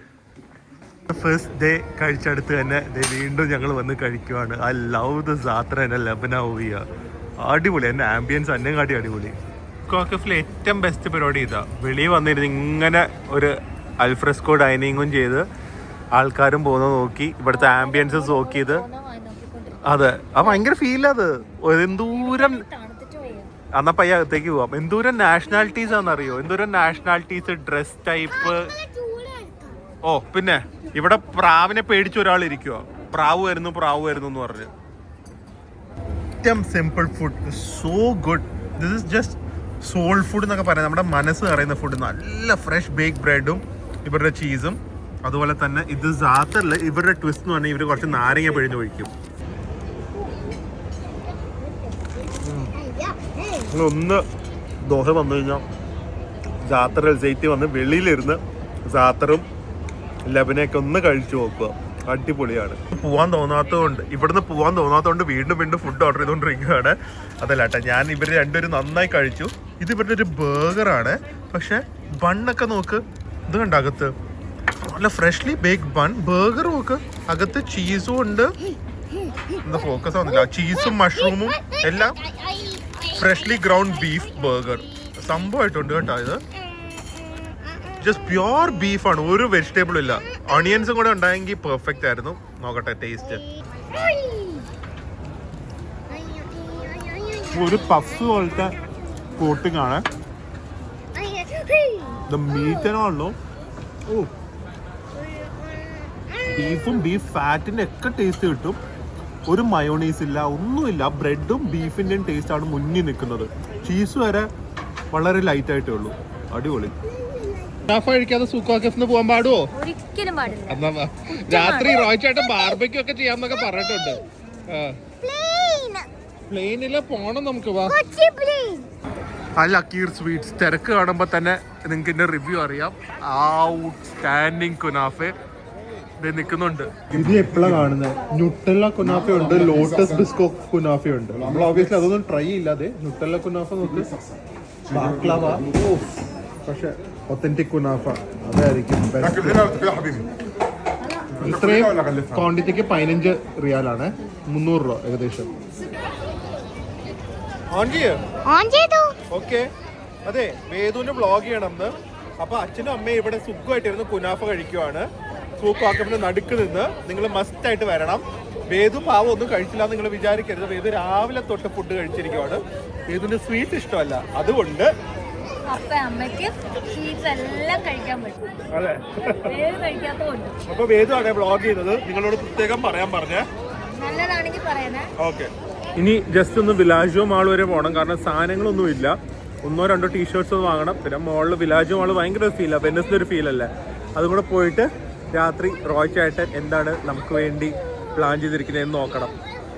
ഫസ്റ്റ് ഡേ കഴിച്ചടുത്ത് തന്നെ വീണ്ടും ഞങ്ങൾ വന്ന് കഴിക്കുവാണ്. ഐ ലവ് ദ ജാത്ര എന്നെ ലെബനാവിയ. അടിപൊളി, എൻ്റെ ആംബിയൻസ് അന്നേകാട്ടി അടിപൊളി. കോക്കഫിലെ ഏറ്റവും ബെസ്റ്റ് പരിപാടി ഇതാ, വെളിയിൽ വന്നിരുന്ന് ഇങ്ങനെ ഒരു അൽഫ്രെസ്കോ ഡൈനിങ്ങും ചെയ്ത് ആൾക്കാരും പോകുന്നത് നോക്കി, ഇവിടുത്തെ ആംബിയൻസസ് നോക്കിയത്. അതെ, അത് ഭയങ്കര ഫീൽ. അത് എന്തൂരം, എന്നാ പയ്യ അകത്തേക്ക് പോവാം. എന്തൂരം നാഷണാലിറ്റീസ് ആണെന്നറിയോ, എന്തൂരം നാഷണാലിറ്റീസ്, ഡ്രസ് ടൈപ്പ്. ഓ പിന്നെ ഇവിടെ പ്രാവിനെ പേടിച്ച ഒരാൾ ഇരിക്കുക, പ്രാവ് വരുന്നു എന്ന് പറഞ്ഞ്. ഏറ്റവും simple food, so good. This is just soul food എന്നൊക്കെ പറയാം, നമ്മുടെ മനസ്സ് അറിയുന്ന ഫുഡ്. നല്ല ഫ്രഷ് ബേക്ക് ബ്രെഡും ഇവരുടെ ചീസും. അതുപോലെ തന്നെ ഇത് ജാത്തറിൽ ഇവരുടെ ട്വിസ്റ്റ് എന്ന് പറഞ്ഞാൽ ഇവർ കുറച്ച് നാരങ്ങ പിഴിഞ്ഞ് ഒഴിക്കും. ഒന്ന് ദോഹ വന്നു കഴിഞ്ഞാൽ ജാത്തർ എൽസൈറ്റി വന്ന് വെളിയിലിരുന്ന് ജാത്തറും ലബനയൊക്കെ ഒന്ന് കഴിച്ചു നോക്കുക, അടിപൊളിയാണ്. പോവാൻ തോന്നാത്തതുകൊണ്ട്, ഇവിടുന്ന് പോവാൻ തോന്നാത്തതുകൊണ്ട് വീണ്ടും ഫുഡ് ഓർഡർ ചെയ്തുകൊണ്ടിരിക്കുകയാണ്. അതല്ല കേട്ടോ, ഞാൻ ഇവർ രണ്ടുപേരും നന്നായി കഴിച്ചു. ഇത് ഇവരുടെ ഒരു ബർഗറാണ്, പക്ഷെ ബണ്ണൊക്കെ നോക്ക്, ഇത് കണ്ട അകത്ത് നല്ല ഫ്രഷ്ലി ബേക്ക് ബൺ. ബർഗർ നോക്ക്, അകത്ത് ചീസും ഉണ്ട്. എന്താ ഫോക്കസ് ആവുന്നില്ല, ചീസും മഷ്റൂമും എല്ലാം. ഫ്രഷ്ലി ഗ്രൗണ്ട് ബീഫ് ബർഗർ സംഭവമായിട്ടുണ്ട് കേട്ടോ. ഇത് ജസ്റ്റ് പ്യോർ ബീഫാണ്, ഒരു വെജിറ്റബിളും ഇല്ല. ഓണിയൻസും കൂടെ ഉണ്ടായെങ്കിൽ പെർഫെക്റ്റ് ആയിരുന്നു. നോക്കട്ടെ ടേസ്റ്റ്. ഒരു പഫ് പോലത്തെ കോട്ടിംഗ് ആണ്. മീറ്റിനാണല്ലോ, ഓ ബീഫും ബീഫ് ഫാറ്റിന്റെ ഒക്കെ ടേസ്റ്റ് കിട്ടും. ഒരു മയോണീസ് ഇല്ല, ഒന്നുമില്ല. ബ്രെഡും ബീഫിന്റെയും ടേസ്റ്റ് ആണ് മുന്നിൽ നിൽക്കുന്നത്. ചീസ് വരെ വളരെ ലൈറ്റ് ആയിട്ടേ ഉള്ളൂ. അടിപൊളി. കുനാഫ കഴിക്കാതെ സൂക്കോ കെഫിന് പോകാൻ പാടുവോ? ഒരിക്കലും പാടില്ല. എന്നാ രാത്രി റോയ്ചേട്ടൻ ബാർബക്യൂ ഒക്കെ ചെയ്യാന്നൊക്കെ പറഞ്ഞിട്ടുണ്ട്. പ്ലെയിനില് പോണം നമുക്ക്. വാ. അല്ല അക്കീർ സ്വീറ്റ്സ് തിരക്ക് കാണുമ്പോ തന്നെ നിങ്ങൾക്ക് ഇതിന്റെ റിവ്യൂ അറിയാം. ഔട്ട്സ്റ്റാൻഡിങ് കുനാഫെ നിൽക്കുന്നുണ്ട്. ഇത് എപ്പോഴാണ് കാണുന്നത്? ന്യൂട്ടെല്ല കുനാഫ ഉണ്ട്, ലോട്ടസ് ബിസ്കോ കുനാഫ ഉണ്ട്. നമ്മൾ ഓബിയസ്ലി അതൊന്നും ട്രൈ ഇല്ലാതെ ന്യൂട്ടെല്ല കുനാഫ നോക്ക്, ബാക്ലാവ. പക്ഷെ ഒത്തന്റിക് കുനാഫ അതായിരിക്കും. ഇത്രയും ക്വാണ്ടിറ്റിക്ക് 15 റിയാലാണ്, 300 രൂപ ഏകദേശം. ഓക്കെ, അതെ വേദുവിന് വ്ളോഗ് ചെയ്യണം. അപ്പൊ അച്ഛനും അമ്മയും ഇവിടെ സുഖമായിട്ടിരുന്ന് കുനാഫ കഴിക്കുവാണ്. സൂക്കാക്കപ്പിന്റെ നടുക്ക് നിന്ന് നിങ്ങൾ മസ്റ്റ് ആയിട്ട് വരണം. വേദു പാവം ഒന്നും കഴിച്ചില്ല നിങ്ങൾ വിചാരിക്കരുത്. വേദു രാവിലെ തൊട്ട് ഫുഡ് കഴിച്ചിരിക്കുവാണ്. വേദുവിന് സ്വീറ്റ് ഇഷ്ടമല്ല, അതുകൊണ്ട് അമ്മയ്ക്ക് സ്വീറ്റ്സ് എല്ലാം കഴിക്കാൻ പറ്റും. അതെ, കഴിക്കാത്തതുകൊണ്ട്. അപ്പൊ വേദു ആണ് വ്ളോഗ് ചെയ്തത്. നിങ്ങളോട് പ്രത്യേകം പറയാൻ പറഞ്ഞേ. നല്ലതാണെങ്കിൽ പറയണേ. ഓക്കെ, ഇനി ജസ്റ്റ് ഒന്ന് വിലാജോ മാൾ വരെ പോകണം. കാരണം സാധനങ്ങളൊന്നും ഇല്ല. 1-2 ടീഷർട്സ് വാങ്ങണം. പിന്നെ മോളിൽ വിലാജോ മാൾ ഭയങ്കര ഫീലാണ്, വെനസ്ഡേ ഒരു ഫീലല്ലേ. അതും കൂടെ പോയിട്ട് രാത്രി റോയ്ചേട്ടൻ എന്താണ് നമുക്ക് വേണ്ടി പ്ലാൻ ചെയ്തിരിക്കുന്നതെന്ന് നോക്കണം.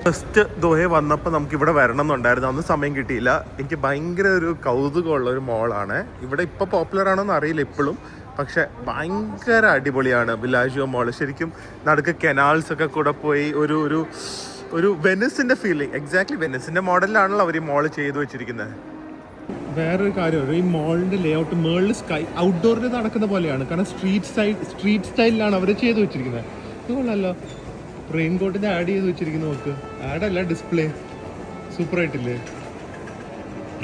ഫസ്റ്റ് ദോഹ വന്നപ്പോൾ നമുക്ക് ഇവിടെ വരണം എന്നുണ്ടായിരുന്നു, അന്ന് സമയം കിട്ടിയില്ല. എനിക്ക് ഭയങ്കര ഒരു കൗതുകമുള്ള ഒരു മോളാണ്. ഇവിടെ ഇപ്പോൾ പോപ്പുലർ ആണോന്ന് അറിയില്ല ഇപ്പോഴും, പക്ഷെ ഭയങ്കര അടിപൊളിയാണ് വിലാജിയോ മോള്. ശരിക്കും നടുക്ക് കെനാൽസ് ഒക്കെ കൂടെ പോയി ഒരു ഒരു ഒരു വെനിസിന്റെ ഫീലിംഗ്. എക്സാക്ട്ലി വെനിസിന്റെ മോഡലിലാണല്ലോ അവർ ഈ മോള് ചെയ്തു വെച്ചിരിക്കുന്നത്. വേറൊരു കാര്യമാണ്, ഈ മോളിന്റെ ലേ ഔട്ട് മേളിൽ സ്കൈ ഔട്ട്ഡോറിൽ നടക്കുന്ന പോലെയാണ്. കാരണം സ്ട്രീറ്റ് സ്റ്റൈലിലാണ് അവർ ചെയ്തു വെച്ചിരിക്കുന്നത്. അതുകൊള്ളല്ലോ, റെയിൻ കോട്ടിന്റെ ആഡ് ചെയ്ത് വെച്ചിരിക്കുന്നത്. നോക്ക്, ആഡല്ല ഡിസ്പ്ലേ, സൂപ്പർ ആയിട്ടില്ലേ?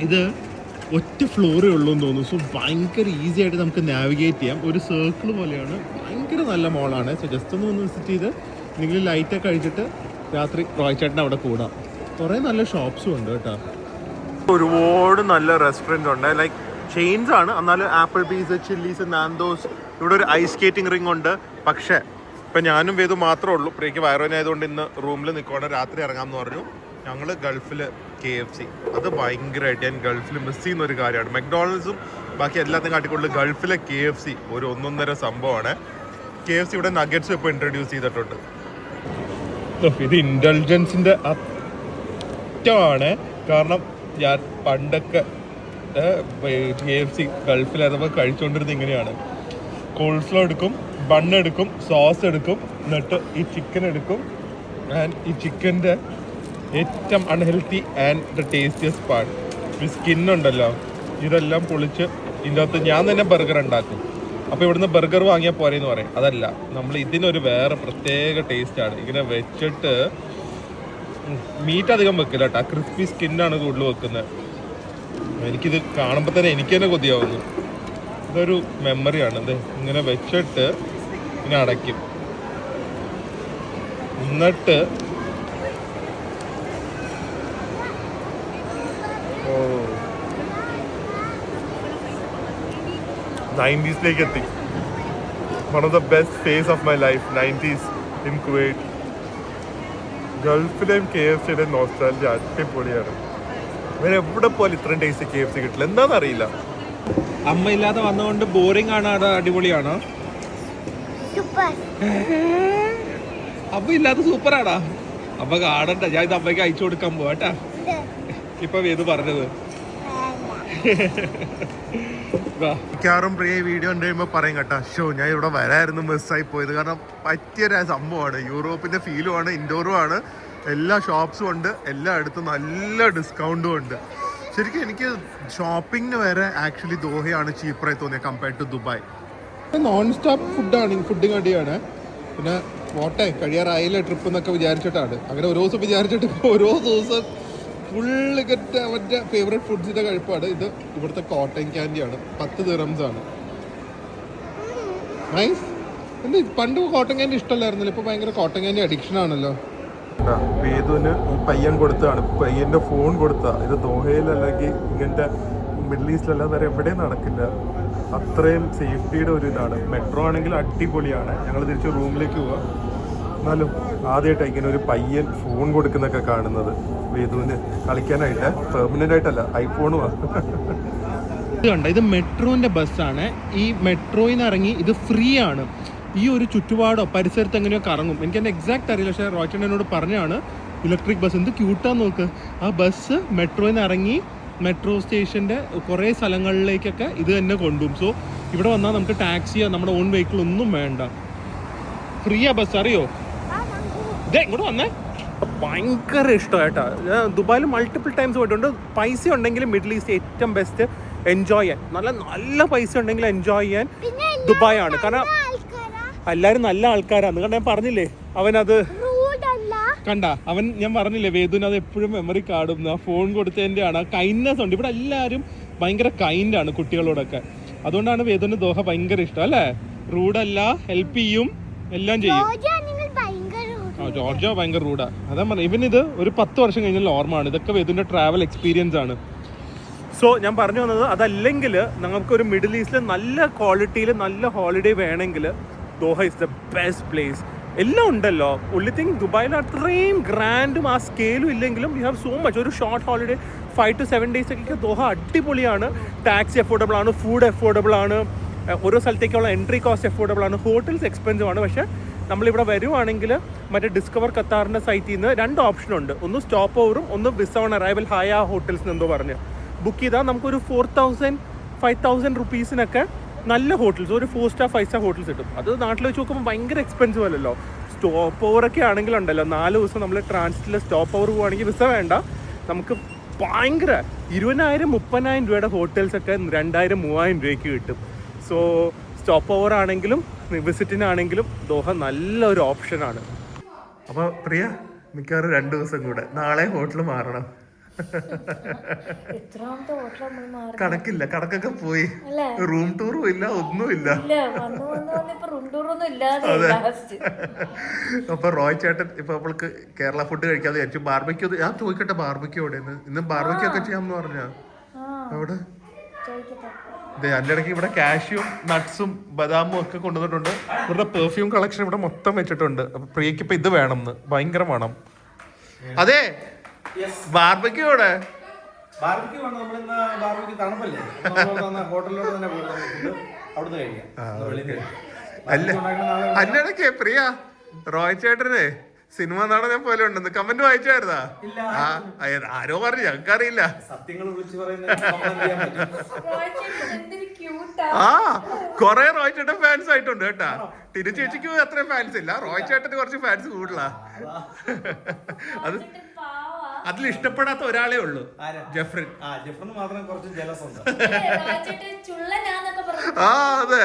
ഇത് ഒറ്റ ഫ്ലോറേ ഉള്ളൂ എന്ന് തോന്നുന്നു. സോ ഭയങ്കര ഈസി ആയിട്ട് നമുക്ക് നാവിഗേറ്റ് ചെയ്യാം. ഒരു സർക്കിൾ പോലെയാണ്, ഭയങ്കര നല്ല മോളാണ്. സോ ജസ്റ്റ് ഒന്ന് വിസിറ്റ് ചെയ്ത് നിങ്ങൾ ലൈറ്റൊക്കെ കഴിച്ചിട്ട് രാത്രി റോയ്ചേട്ടൻ അവിടെ കൂടാം. കുറേ നല്ല ഷോപ്സും ഉണ്ട് കേട്ടോ. ഒരുപാട് നല്ല റെസ്റ്റോറൻറ്റ് ഉണ്ട്, ലൈക്ക് ചെയിൻസ് ആണ്. എന്നാലും ആപ്പിൾ പീസ്, ചില്ലീസ്, നാന്തോസ്. ഇവിടെ ഒരു ഐസ് സ്കേറ്റിംഗ് റിംഗ് ഉണ്ട്. പക്ഷേ ഇപ്പം ഞാനും വേദു മാത്രമേ ഉള്ളൂ. ഇപ്പോഴേക്ക് വയറുവേദനയായതുകൊണ്ട് ഇന്ന് റൂമിൽ നിൽക്കുവാണ്. രാത്രി ഇറങ്ങാമെന്ന് പറഞ്ഞു. ഞങ്ങൾ ഗൾഫിൽ KFC, അത് ഭയങ്കരമായിട്ട് ഞാൻ ഗൾഫിൽ മിസ് ചെയ്യുന്ന ഒരു കാര്യമാണ്. മക്ഡോണൾഡ്സും ബാക്കി എല്ലാത്തിനും കാട്ടിക്കൊണ്ട് ഗൾഫിലെ KFC ഒരു 1-1.5 സംഭവമാണ്. KFC ഇവിടെ നഗറ്റ്സ് ഇപ്പോൾ ഇൻട്രൊഡ്യൂസ് ചെയ്തിട്ടുണ്ട്. ഇത് ഇൻ്റലിജൻസിൻ്റെ അറ്റമാണ്. കാരണം ഞാൻ പണ്ടൊക്കെ KFC ഗൾഫിലായിരുന്നപ്പോൾ കഴിച്ചുകൊണ്ടിരുന്നത് ഇങ്ങനെയാണ്. കോൾസ്ലോ എടുക്കും, ബണ്ണെടുക്കും, സോസ് എടുക്കും, എന്നിട്ട് ഈ ചിക്കൻ എടുക്കും. ആൻഡ് ഈ ചിക്കൻ്റെ ഏറ്റവും അൺഹെൽത്തി ആൻഡ് ദ ടേസ്റ്റിയസ്റ്റ് പാർട്ട് ഈ സ്കിന്നുണ്ടല്ലോ, ഇതെല്ലാം പൊളിച്ച് ഇതിൻ്റെ അകത്ത് ഞാൻ തന്നെ ബർഗർ ഉണ്ടാക്കും. അപ്പോൾ ഇവിടുന്ന് ബർഗർ വാങ്ങിയാൽ പോരെന്ന് പറയും. അതല്ല, നമ്മൾ ഇതിനൊരു വേറെ പ്രത്യേക ടേസ്റ്റാണ്. ഇങ്ങനെ വെച്ചിട്ട് മീറ്റ് അധികം വെക്കില്ല കേട്ടോ, ക്രിസ്പി സ്കിന്നാണ് കൂടുതൽ വെക്കുന്നത്. എനിക്കിത് കാണുമ്പോൾ തന്നെ എനിക്ക് തന്നെ കൊതിയാവുന്നു. ഇതൊരു മെമ്മറിയാണ്. ഇത് ഇങ്ങനെ വെച്ചിട്ട് ഇങ്ങനെ അടയ്ക്കും, എന്നിട്ട് 90s എത്തി. One of the best phase of my life, 90s in Kuwait. ഗൾഫിലെയും KFCയുടെയും നോസ്റ്റാൾജിയ അടിപൊളിയാണ്. വേറെ എവിടെ പോലും ഇത്രയും ടേസ്റ്റ് KFC കിട്ടില്ല, എന്താണെന്നറിയില്ല. അമ്മ ഇല്ലാതെ വന്നുകൊണ്ട് ബോറിംഗ് ആണോ അതോ അടിപൊളിയാണോ? അമ്മ ഇല്ലാതെ സൂപ്പറാടാ. അമ്മ കാണണ്ട, ഞാൻ ഇത് അമ്മയ്ക്ക് അയച്ചു കൊടുക്കാൻ പോവാട്ടാ. ഇപ്പൊ ഏത് പറഞ്ഞത് മിക്കവാറും പ്രിയ വീഡിയോ കഴിയുമ്പോൾ പറയും കേട്ടോ, ഷോ ഞാൻ ഇവിടെ വരായിരുന്നു, മിസ്സായി പോയത്. കാരണം പറ്റിയൊരു സംഭവമാണ്. യൂറോപ്പിന്റെ ഫീലും ആണ്, ഇൻഡോറും ആണ്, എല്ലാ ഷോപ്സും ഉണ്ട്, എല്ലായിടത്തും നല്ല ഡിസ്കൗണ്ടും ഉണ്ട്. ശരിക്കും എനിക്ക് ഷോപ്പിങ്ങിന് വരെ ആക്ച്വലി ദോഹയാണ് ചീപ്പറായി തോന്നിയത് compared to Dubai. Non stop fooding അടിയാണ്. പിന്നെ പോട്ടെ, കഴിയാറായില്ല ട്രിപ്പ് എന്നൊക്കെ വിചാരിച്ചിട്ടാണ്. അങ്ങനെ ഓരോ ദിവസം വിചാരിച്ചിട്ട് ഓരോ ദിവസം ഫുള്ള് അവൻ്റെ ഫേവറേറ്റ് ഫുഡ്സിൻ്റെ കഴിപ്പാണ്. ഇത് ഇവിടുത്തെ കോട്ടൺ ക്യാൻഡിയാണ്, 10 ദിറംസ് ആണ്. നൈസ്. എന്ത് പണ്ട് കോട്ടൺ ക്യാൻഡി ഇഷ്ടമല്ലായിരുന്നല്ലോ, ഇപ്പോൾ ഭയങ്കര കോട്ടൺ ക്യാൻഡി അഡിക്ഷൻ ആണല്ലോ. വേദുവിന് ഈ പയ്യൻ കൊടുത്തതാണ്, പയ്യൻ്റെ ഫോൺ കൊടുത്താ. ഇത് ദോഹയിലല്ലെങ്കിൽ ഇങ്ങനത്തെ മിഡിൽ ഈസ്റ്റിലല്ലാതെ വേറെ എവിടെയും നടക്കില്ല. അത്രയും സേഫ്റ്റിയുടെ ഒരു ഇതാണ്. മെട്രോ ആണെങ്കിൽ അടിപൊളിയാണ്. ഞങ്ങൾ തിരിച്ച് റൂമിലേക്ക് പോവാം. എന്നാലും ആദ്യമായിട്ടാണ് ഇങ്ങനെ ഒരു പയ്യൻ ഫോൺ കൊടുക്കുന്നൊക്കെ കാണുന്നത് വേദുവിന് കളിക്കാനായിട്ട്. പെർമനൻ്റ് ആയിട്ടല്ല, ഐഫോണുമാണ്. ഇത് കണ്ട, ഇത് മെട്രോന്റെ ബസ്സാണ്. ഈ മെട്രോയിൽ നിന്ന് ഇറങ്ങി ഇത് ഫ്രീ ആണ്. ഈ ഒരു ചുറ്റുപാടോ പരിസരത്ത് എങ്ങനെയോ കറങ്ങും. എനിക്ക് എൻ്റെ എക്സാക്ട് അറിയില്ല, പക്ഷേ റോയ്ച്ചൻ എന്നോട് പറഞ്ഞാണ് ഇലക്ട്രിക് ബസ്. എന്ത് ക്യൂട്ടാന്ന് നോക്ക്. ആ ബസ് മെട്രോയിൽ നിന്ന് ഇറങ്ങി മെട്രോ സ്റ്റേഷൻ്റെ കുറേ സ്ഥലങ്ങളിലേക്കൊക്കെ ഇത് തന്നെ കൊണ്ടുപോകും. സോ ഇവിടെ വന്നാൽ നമുക്ക് ടാക്സിയോ നമ്മുടെ ഓൺ വെഹിക്കിൾ ഒന്നും വേണ്ട. ഫ്രീ ആ ബസ്, അറിയോ? ഇതേ ഇങ്ങോട്ട് വന്നേ. ഭയങ്കര ഇഷ്ടമായിട്ടാ. ദുബായിൽ മൾട്ടിപ്പിൾ ടൈംസ് പോയിട്ടുണ്ട്. പൈസ ഉണ്ടെങ്കിൽ മിഡിൽ ഈസ്റ്റ് ഏറ്റവും ബെസ്റ്റ് എൻജോയ് ചെയ്യാൻ, നല്ല നല്ല പൈസ ഉണ്ടെങ്കിൽ എൻജോയ് ചെയ്യാൻ ദുബായ് ആണ്. കാരണം എല്ലാവരും നല്ല ആൾക്കാരാണ്. കാരണം ഞാൻ പറഞ്ഞില്ലേ അവനത് കണ്ട, ഞാൻ പറഞ്ഞില്ലേ വേദുവിന് അത് എപ്പോഴും മെമ്മറി കാർഡും ആ ഫോൺ കൊടുത്തതിൻ്റെ ആണ്. കൈൻഡ്നെസ് ഉണ്ട് ഇവിടെ. എല്ലാവരും ഭയങ്കര കൈൻഡാണ് കുട്ടികളോടൊക്കെ. അതുകൊണ്ടാണ് വേദുവിന് ദോഹ ഭയങ്കര ഇഷ്ടം അല്ലേ. റൂഡല്ല, ഹെൽപ്പ് ചെയ്യും, എല്ലാം ചെയ്യും. ജോർജിയ ഭയങ്കര റൂഡാ. അതാ പറഞ്ഞത്. ഇവനിത് ഒരു 10 വർഷം കഴിഞ്ഞുള്ള ഓർമ്മയാണ്. ഇതൊക്കെ വേദുവിൻ്റെ ട്രാവൽ എക്സ്പീരിയൻസ് ആണ്. സോ ഞാൻ പറഞ്ഞു വന്നത്, അതല്ലെങ്കിൽ നമുക്കൊരു മിഡിൽ ഈസ്റ്റിൽ നല്ല ക്വാളിറ്റിയിൽ നല്ല ഹോളിഡേ വേണമെങ്കിൽ Doha is the best place. എല്ലാം ഉണ്ടല്ലോ. ഒൺലി തിങ് ദുബായിൽ അത്രയും ഗ്രാൻഡും ആ സ്കെയിലും ഇല്ലെങ്കിലും യു ഹാവ് സോ മച്ച്. ഒരു ഷോർട്ട് ഹോളിഡേ 5 to 7 days ഒക്കെ ദോഹ അടിപൊളിയാണ്. ടാക്സി അഫോർഡബിൾ ആണ്, ഫുഡ് അഫോർഡബിൾ ആണ്, ഓരോ സ്ഥലത്തേക്കുള്ള എൻട്രി കോസ്റ്റ് അഫോർഡബിൾ ആണ്, ഹോട്ടൽസ് എക്സ്പെൻസീവ് ആണ്. പക്ഷേ നമ്മളിവിടെ വരുവാണെങ്കിൽ മറ്റേ ഡിസ്കവർ ഖത്താറിൻ്റെ സൈറ്റിൽ നിന്ന് 2 ഓപ്ഷനുണ്ട്. ഒന്ന് സ്റ്റോപ്പ് ഓവറും ഒന്ന് visa on arrival Hayya hotels എന്തോ പറഞ്ഞ് ബുക്ക് ചെയ്താൽ നമുക്കൊരു 4,000-5,000 റുപ്പീസിനൊക്കെ നല്ല ഹോട്ടൽസ്, ഒരു 4 star 5 star ഹോട്ടൽസ് കിട്ടും. അത് നാട്ടിൽ വെച്ച് നോക്കുമ്പോൾ ഭയങ്കര എക്സ്പെൻസീവ് അല്ലല്ലോ. സ്റ്റോപ്പ് ഓവറൊക്കെ ആണെങ്കിലുണ്ടല്ലോ 4 ദിവസം നമ്മൾ ട്രാൻസിറ്റിൽ സ്റ്റോപ്പ് ഓവർ പോവുകയാണെങ്കിൽ വിസ വേണ്ട. നമുക്ക് ഭയങ്കര 20,000-30,000 രൂപയുടെ ഹോട്ടൽസൊക്കെ 2,000-3,000 രൂപയ്ക്ക് കിട്ടും. സോ സ്റ്റോപ്പ് ഓവർ ആണെങ്കിലും വിസിറ്റിനാണെങ്കിലും ദോഹ നല്ലൊരു ഓപ്ഷനാണ്. അപ്പോൾ പ്രിയ മിക്കവാറും 2 ദിവസം കൂടെ, നാളെ ഹോട്ടൽ മാറണം. കണക്കില്ല, കണക്കൊക്കെ പോയി. റൂം ടൂറും ഇല്ല, ഒന്നുമില്ല. അതെ. അപ്പൊ റോയ് ചേട്ടൻ ഇപ്പൊ നമ്മൾക്ക് കേരള ഫുഡ് കഴിക്കാതെ വിചാരിച്ചു. ബാർബിക്യൂ ഞാൻ ചോദിക്കട്ടെ, ബാർബിക്യൂ അവിടെ ഇന്ന് ബാർബിക്യൂ ഒക്കെ ചെയ്യാമെന്ന് പറഞ്ഞാ അവിടെ. അതിൻ്റെ ഇടയ്ക്ക് ഇവിടെ കാഷ്യൂം നട്ട്സും ബദാമും ഒക്കെ കൊണ്ടുവന്നിട്ടുണ്ട്. ഇവരുടെ പെർഫ്യൂം കളക്ഷൻ ഇവിടെ മൊത്തം വെച്ചിട്ടുണ്ട്. അപ്പൊ പ്രിയക്ക് ഇപ്പൊ ഇത് വേണമെന്ന് ഭയങ്കര വേണം. അതെ, ബാർബിക്യൂ അവിടെ അല്ല. അതിനിടയ്ക്ക് പ്രിയ റോയ് ചേട്ടനെ സിനിമ നടനെ പോലെ ഉണ്ടെന്ന് കമന്റ് വായിച്ചായിരുന്നാ? ആരോ പറഞ്ഞു, ഞങ്ങൾക്കറിയില്ല. കൊറേ റോയ് ചേട്ടൻ ഫാൻസ് ആയിട്ടുണ്ട് കേട്ടാ. ടിനു ചേച്ചിക്ക് അത്രയും ഫാൻസ് ഇല്ല, റോയ് ചേട്ടന് കുറച്ച് ഫാൻസ് കൂടുതലാ. അത് അതിൽ ഇഷ്ടപ്പെടാത്ത ഒരാളേ ഉള്ളൂ, ജെഫ്രിൻ. ആ അതെ.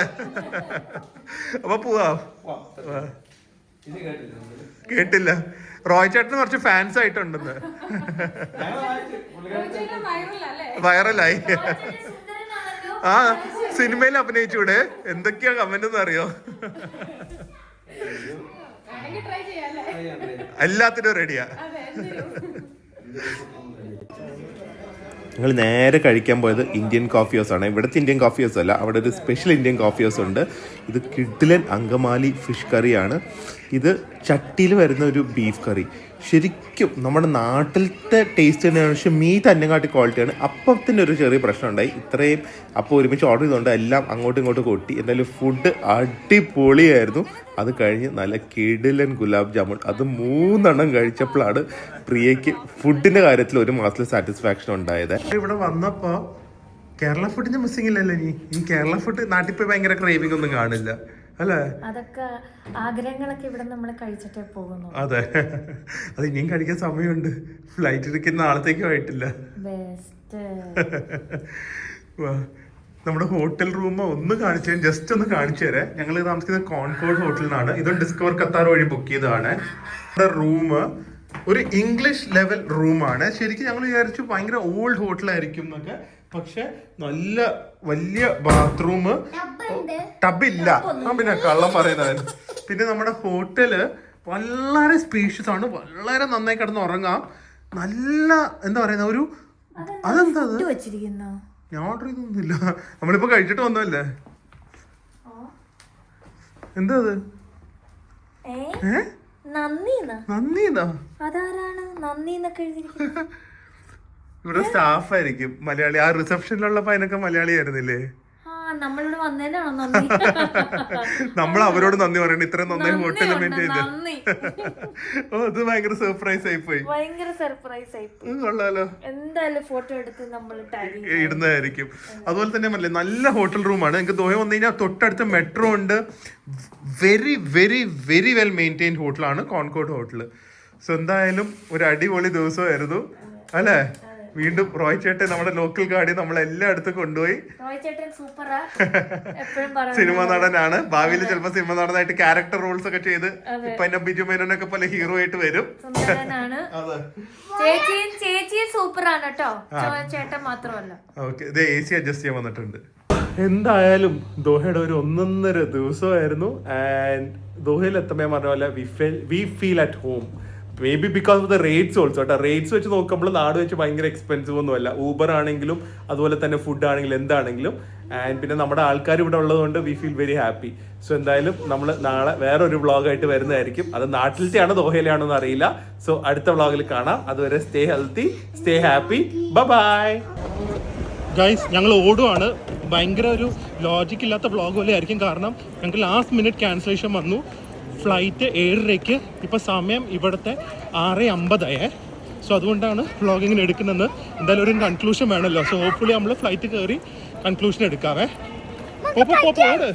അപ്പൊ പോവാം. കേട്ടില്ല, റോയ് ചേട്ടന് കുറച്ച് ഫാൻസ് ആയിട്ടുണ്ടെന്ന്. വൈറലായി. ആ സിനിമയിൽ അഭിനയിച്ചൂടെ? എന്തൊക്കെയാ കമന്റ് എന്ന് അറിയോ? എല്ലാത്തിനും റെഡിയാ. ഞങ്ങൾ നേരെ കഴിക്കാൻ പോയത് ഇന്ത്യൻ കോഫി ഹൗസ് ആണ്. ഇവിടുത്തെ ഇന്ത്യൻ കോഫി ഹൗസ് അല്ല, അവിടെ ഒരു സ്പെഷ്യൽ ഇന്ത്യൻ കോഫി ഹൗസ് ഉണ്ട്. ഇത് കിഡിലൻ അങ്കമാലി ഫിഷ് കറിയാണ്. ഇത് ചട്ടിയിൽ വരുന്ന ഒരു ബീഫ് കറി. ശരിക്കും നമ്മുടെ നാട്ടിലത്തെ ടേസ്റ്റ് തന്നെയാണ്, പക്ഷെ മീറ്റ് അന്നങ്ങാട്ടി ക്വാളിറ്റിയാണ്. അപ്പത്തിൻ്റെ ഒരു ചെറിയ പ്രശ്നം ഉണ്ടായി. ഇത്രയും അപ്പം ഒരുമിച്ച് ഓർഡർ ചെയ്തുകൊണ്ട് എല്ലാം അങ്ങോട്ടും ഇങ്ങോട്ടും കൊട്ടി. എന്തായാലും ഫുഡ് അടിപൊളിയായിരുന്നു. അത് കഴിഞ്ഞ് നല്ല കിടിലൻ ഗുലാബ് ജാമുൻ, അത് 3 എണ്ണം കഴിച്ചപ്പോഴാണ് പ്രിയയ്ക്ക് ഫുഡിൻ്റെ കാര്യത്തിൽ ഒരു മാസത്തിൽ സാറ്റിസ്ഫാക്ഷൻ ഉണ്ടായത്. ഇവിടെ വന്നപ്പോൾ കേരള ഫുഡിന്റെ മിസ്സിംഗ് ഇല്ലല്ലോ. ഈ കേരള ഫുഡ് നാട്ടിൽ പോയി ഭയങ്കര ക്രേവിംഗ് ഒന്നും കാണില്ല അല്ലേ? അതൊക്കെ ആഗ്രഹങ്ങളൊക്കെ ഇവിടെ നമ്മൾ കഴിച്ചിട്ടേ പോകുന്നു. അതെ, അത് ഇനിയും കഴിക്കാൻ സമയമുണ്ട്. ഫ്ലൈറ്റ് എടുക്കുന്ന നാളത്തേക്കും ആയിട്ടില്ല. നമ്മുടെ ഹോട്ടൽ റൂം ഒന്ന് കാണിച്ചു, ജസ്റ്റ് ഒന്ന് കാണിച്ചു തരാം. ഞങ്ങൾ താമസിക്കുന്നത് കോൺകോർഡ് ഹോട്ടലിനാണ്. ഇതും ഡിസ്കവർ ഖത്താർ വഴി ബുക്ക് ചെയ്തതാണ്. നമ്മുടെ റൂം ഒരു ഇംഗ്ലീഷ് ലെവൽ റൂമാണ്. ശരിക്കും ഞങ്ങൾ വിചാരിച്ചു ഭയങ്കര ഓൾഡ് ഹോട്ടലായിരിക്കും എന്നൊക്കെ. പക്ഷെ നല്ല വലിയ ബാത്റൂം, ടബില്ല. പിന്നെ കള്ളം പറയുന്നത്. പിന്നെ നമ്മുടെ ഹോട്ടല് വളരെ സ്പേഷ്യസ് ആണ്, വളരെ നന്നായി കിടന്ന് ഉറങ്ങാം. നല്ല എന്താ പറയുന്ന ഒരു അതെന്താ ഞാൻ ഓർഡർ ചെയ്തൊന്നുമില്ല, നമ്മളിപ്പോ കഴിച്ചിട്ട് വന്നല്ലേ. എന്താ അത്? നന്ദിന്നാ? ഇവിടെ സ്റ്റാഫ് ആയിരിക്കും മലയാളി. ആ റിസപ്ഷനിലുള്ള പയ്യനൊക്കെ മലയാളി ആയിരുന്നില്ലേ? നമ്മളിവിടെ വന്നതിനാണോ നന്ദി? നമ്മൾ അവരോട് നന്ദി പറയണം, ഇത്രയും നന്നായി ഹോട്ടൽ മെയിൻറ്റെയിൻ ഓ അത് ഭയങ്കര സർപ്രൈസ് ആയി പോയി. ഭയങ്കര സർപ്രൈസ് ആയി പോയി. കൊള്ളാലോ. എന്തായാലും ഫോട്ടോ എടുത്ത് നമ്മൾ ഇടുന്നതായിരിക്കും. അതുപോലെ തന്നെ പറഞ്ഞില്ലേ നല്ല ഹോട്ടൽ റൂമാണ്. എനിക്ക് ദോഹ വന്നു കഴിഞ്ഞാൽ തൊട്ടടുത്ത് മെട്രോ ഉണ്ട്. Very very very well maintained ഹോട്ടലാണ് കോൺകോർഡ് ഹോട്ടൽ. സോ എന്തായാലും ഒരു അടിപൊളി ദിവസമായിരുന്നു അല്ലേ? വീണ്ടും റോയ് ചേട്ടൻ നമ്മുടെ ലോക്കൽ ഗാഡി നമ്മളെല്ലായിടത്തും കൊണ്ടുപോയി. സിനിമ നടനാണ്. ഭാവിയിൽ ചിലപ്പോ സിനിമ നടനായിട്ട് ക്യാരക്ടർ റോൾസ് ഒക്കെ ചെയ്ത് ഇപ്പൊ എന്നെ ബിജു മേനോനൊക്കെ പോലെ ഹീറോ ആയിട്ട് വരും. ഓക്കെ, ഇത് AC അഡ്ജസ്റ്റ് ചെയ്യാൻ വന്നിട്ടുണ്ട്. എന്തായാലും ദോഹയുടെ ഒരു 1.5 ദിവസമായിരുന്നു. ആൻഡ് ദോഹയിൽ എത്തുമ്പോൾ പറഞ്ഞ പോലെ we feel at home. May be because of the rates also കേട്ടോ. റേറ്റ്സ് വെച്ച് നോക്കുമ്പോൾ നാട് വെച്ച് ഭയങ്കര എക്സ്പെൻസീവ് ഒന്നുമല്ല. ഊബർ ആണെങ്കിലും അതുപോലെ തന്നെ ഫുഡ് ആണെങ്കിലും എന്താണെങ്കിലും. ആൻഡ് പിന്നെ നമ്മുടെ ആൾക്കാർ ഇവിടെ ഉള്ളതുകൊണ്ട് we feel very happy. So എന്തായാലും നമ്മൾ നാളെ വേറൊരു വ്ളോഗായിട്ട് വരുന്നതായിരിക്കും. അത് നാട്ടിലത്തെയാണോ ദോഹയിലാണോ എന്ന് അറിയില്ല. സോ അടുത്ത വ്ളോഗിൽ കാണാം. അതുവരെ stay healthy, stay happy, bye. Guys ഞങ്ങൾ ഓടുവാണ്. ഭയങ്കര ഒരു ലോജിക് ഇല്ലാത്ത വ്ളോഗ് പോലെ ആയിരിക്കും. കാരണം ഞങ്ങൾക്ക് ലാസ്റ്റ് മിനിറ്റ് ക്യാൻസലേഷൻ വന്നു. ഫ്ലൈറ്റ് 7:30. ഇപ്പോൾ സമയം ഇവിടുത്തെ 6:50. സോ അതുകൊണ്ടാണ് വ്ളോഗിങ്ങിന് എടുക്കുന്നത്. എന്തായാലും ഒരു കൺക്ലൂഷൻ വേണമല്ലോ. സോ ഹോപ്പ്ഫുള്ളി നമ്മൾ ഫ്ലൈറ്റ് കയറി കൺക്ലൂഷൻ എടുക്കാവേ. ഓട്